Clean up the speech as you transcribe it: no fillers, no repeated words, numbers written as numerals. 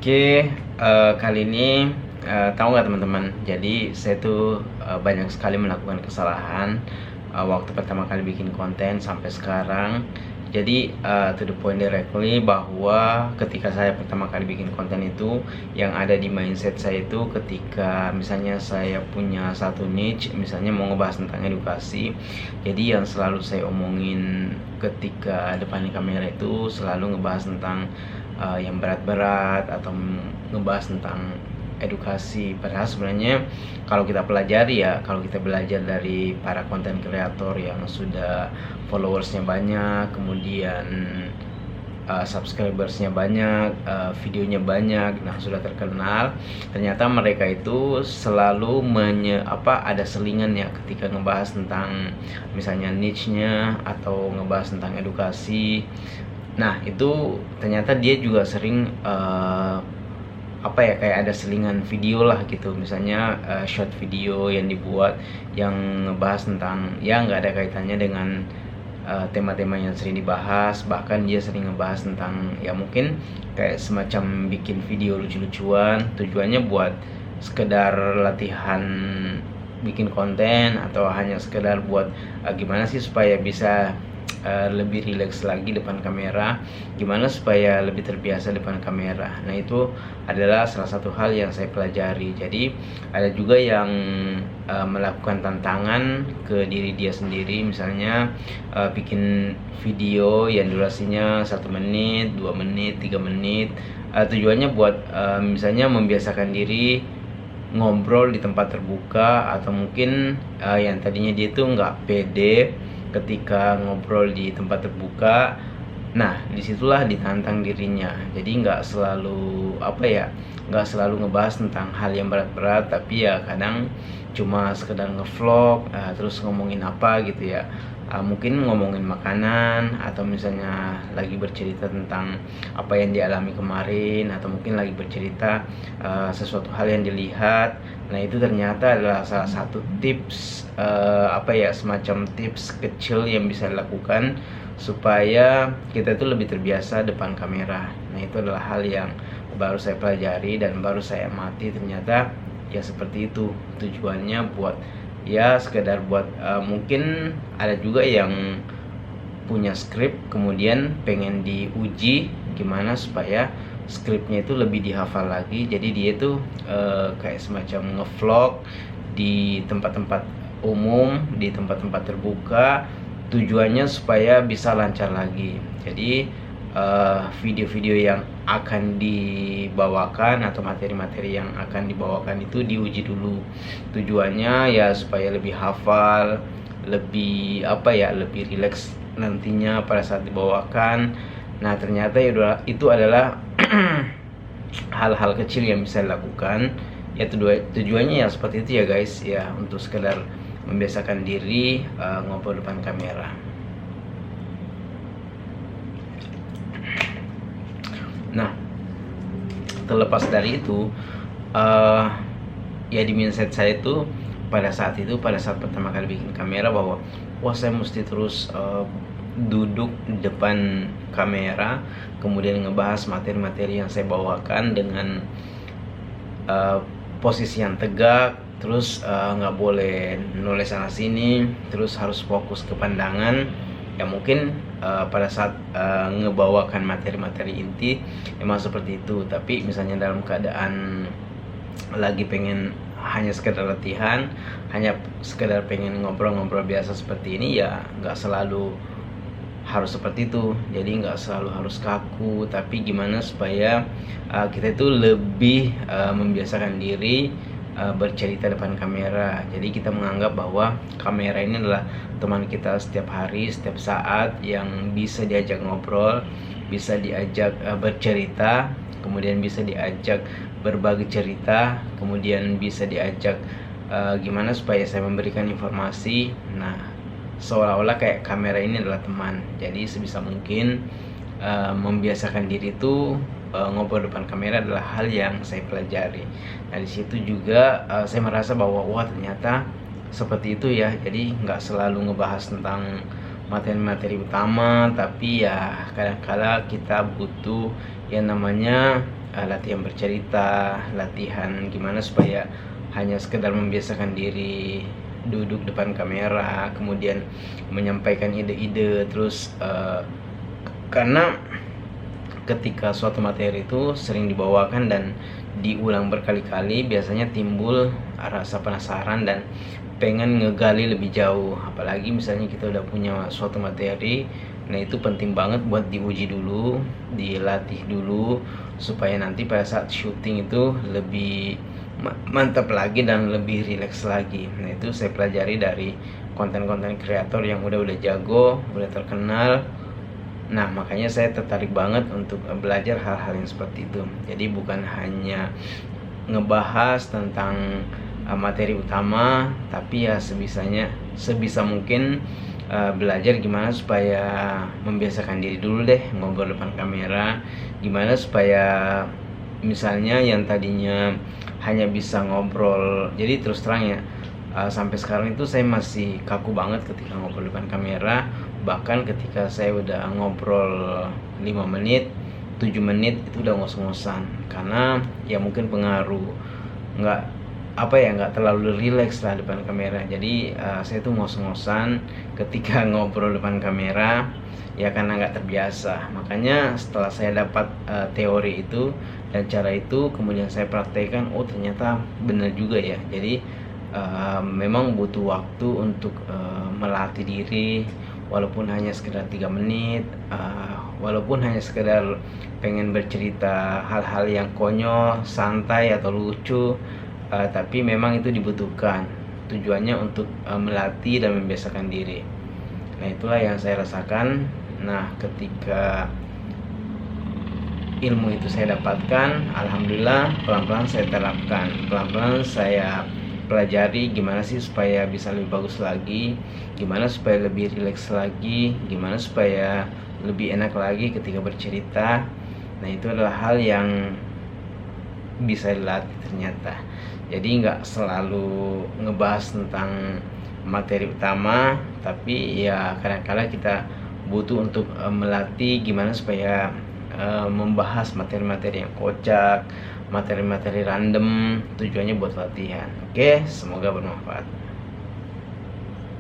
Oke, kali ini tahu nggak teman-teman? Jadi saya tuh banyak sekali melakukan kesalahan waktu pertama kali bikin konten sampai sekarang. Jadi to the point directly bahwa ketika saya pertama kali bikin konten itu, yang ada di mindset saya itu ketika misalnya saya punya satu niche, misalnya mau ngebahas tentang edukasi. Jadi yang selalu saya omongin ketika depan kamera itu selalu ngebahas tentang yang berat-berat atau ngebahas tentang edukasi. Padahal sebenarnya kalau kita pelajari ya, kalau kita belajar dari para konten kreator yang sudah followersnya banyak, kemudian subscribersnya banyak, videonya banyak, nah sudah terkenal, ternyata mereka itu selalu ada selingan ya ketika ngebahas tentang misalnya niche-nya atau ngebahas tentang edukasi. Nah itu ternyata dia juga sering kayak ada selingan video lah gitu, misalnya short video yang dibuat yang ngebahas tentang ya nggak ada kaitannya dengan tema-tema yang sering dibahas. Bahkan dia sering ngebahas tentang ya mungkin kayak semacam bikin video lucu-lucuan, tujuannya buat sekedar latihan bikin konten atau hanya sekedar buat gimana sih supaya bisa lebih rileks lagi depan kamera, gimana supaya lebih terbiasa depan kamera. Nah itu adalah salah satu hal yang saya pelajari. Jadi ada juga yang melakukan tantangan ke diri dia sendiri, misalnya bikin video yang durasinya 1 menit, 2 menit, 3 menit, tujuannya buat misalnya membiasakan diri ngobrol di tempat terbuka, atau mungkin yang tadinya dia tuh nggak pede ketika ngobrol di tempat terbuka. Nah disitulah ditantang dirinya. Jadi nggak selalu nggak selalu ngebahas tentang hal yang berat-berat, tapi ya kadang cuma sekedar ngevlog, terus ngomongin apa gitu ya, mungkin ngomongin makanan, atau misalnya lagi bercerita tentang apa yang dialami kemarin, atau mungkin lagi bercerita sesuatu hal yang dilihat. Nah itu ternyata adalah salah satu tips semacam tips kecil yang bisa dilakukan supaya kita itu lebih terbiasa depan kamera. Nah itu adalah hal yang baru saya pelajari dan baru saya amati, ternyata ya seperti itu tujuannya, buat ya sekedar buat mungkin ada juga yang punya skrip kemudian pengen diuji gimana supaya skripnya itu lebih dihafal lagi. Jadi dia itu kayak semacam ngevlog di tempat-tempat umum, di tempat-tempat terbuka, tujuannya supaya bisa lancar lagi. Jadi video-video yang akan dibawakan atau materi-materi yang akan dibawakan itu diuji dulu, tujuannya ya supaya lebih hafal, lebih lebih rileks nantinya pada saat dibawakan. Nah ternyata itu adalah hal-hal kecil yang bisa dilakukan ya, tujuannya ya seperti itu ya guys ya, untuk sekedar membiasakan diri ngobrol depan kamera. Nah terlepas dari itu ya di mindset saya itu pada saat pertama kali bikin kamera bahwa wah saya mesti terus duduk depan kamera kemudian ngebahas materi-materi yang saya bawakan dengan posisi yang tegak, terus nggak boleh nulis sana sini, terus harus fokus ke pandangan. Ya mungkin pada saat ngebawakan materi-materi inti emang seperti itu, tapi misalnya dalam keadaan lagi pengen hanya sekedar latihan, hanya sekedar pengen ngobrol-ngobrol biasa seperti ini, ya nggak selalu harus seperti itu. Jadi nggak selalu harus kaku, tapi gimana supaya kita itu lebih membiasakan diri bercerita depan kamera. Jadi kita menganggap bahwa kamera ini adalah teman kita setiap hari, setiap saat, yang bisa diajak ngobrol, bisa diajak bercerita, kemudian bisa diajak berbagi cerita, kemudian bisa diajak gimana supaya saya memberikan informasi. Nah seolah-olah kayak kamera ini adalah teman. Jadi sebisa mungkin membiasakan diri itu ngobrol depan kamera adalah hal yang saya pelajari. Nah di situ juga saya merasa bahwa wah ternyata seperti itu ya. Jadi nggak selalu ngebahas tentang materi-materi utama, tapi ya kadang-kala kita butuh yang namanya latihan bercerita, latihan gimana supaya hanya sekedar membiasakan diri duduk depan kamera, kemudian menyampaikan ide-ide. Terus karena ketika suatu materi itu sering dibawakan dan diulang berkali-kali, biasanya timbul rasa penasaran dan pengen ngegali lebih jauh. Apalagi misalnya kita udah punya suatu materi, nah itu penting banget buat diuji dulu, dilatih dulu, supaya nanti pada saat syuting itu lebih mantap lagi dan lebih rileks lagi. Nah itu saya pelajari dari konten-konten kreator yang udah jago, udah terkenal. Nah, makanya saya tertarik banget untuk belajar hal-hal yang seperti itu. Jadi bukan hanya ngebahas tentang materi utama, tapi ya sebisa mungkin belajar gimana supaya membiasakan diri dulu deh ngobrol depan kamera. Gimana supaya misalnya yang tadinya hanya bisa ngobrol, jadi terus terang ya, sampai sekarang itu saya masih kaku banget ketika ngobrol depan kamera. Bahkan ketika saya udah ngobrol 5 menit, 7 menit itu udah ngos-ngosan, karena ya mungkin pengaruh nggak terlalu rileks lah depan kamera. Jadi saya tuh ngos-ngosan ketika ngobrol depan kamera, ya karena nggak terbiasa. Makanya setelah saya dapat teori itu dan cara itu, kemudian saya praktekkan, oh ternyata benar juga ya. Jadi memang butuh waktu untuk melatih diri, walaupun hanya sekedar 3 menit, walaupun hanya sekedar pengen bercerita hal-hal yang konyol, santai atau lucu, tapi memang itu dibutuhkan. Tujuannya untuk melatih dan membiasakan diri. Nah itulah yang saya rasakan. Nah ketika ilmu itu saya dapatkan, alhamdulillah pelan-pelan saya terapkan, pelan-pelan saya pelajari gimana sih supaya bisa lebih bagus lagi, gimana supaya lebih rileks lagi, gimana supaya lebih enak lagi ketika bercerita. Nah itu adalah hal yang bisa dilatih ternyata. Jadi nggak selalu ngebahas tentang materi utama, tapi ya kadang-kadang kita butuh untuk melatih gimana supaya membahas materi-materi yang kocak, materi-materi random, tujuannya buat latihan. Oke, semoga bermanfaat.